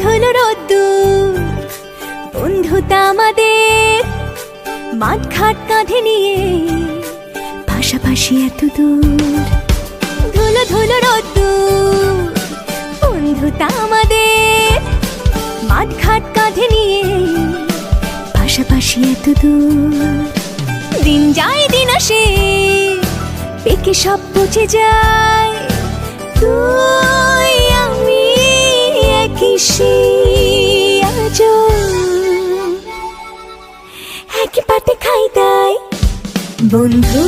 ধুলো রোদ্দুর, বন্ধুতা আমাদের মাঠ ঘাট কাঁধে নিয়ে, পাশাপাশি এত দূর। ধুলো ধুলো রোদ্দুর, বন্ধুতা আমাদের মাঠ ঘাট কাঁধে নিয়ে, পাশাপাশি এত দূর। দিন যায় দিন আসে, পেকে সব পচে যায়, তুই আমি একই সেই আজও, একই পাতে খাই তাই বন্ধু।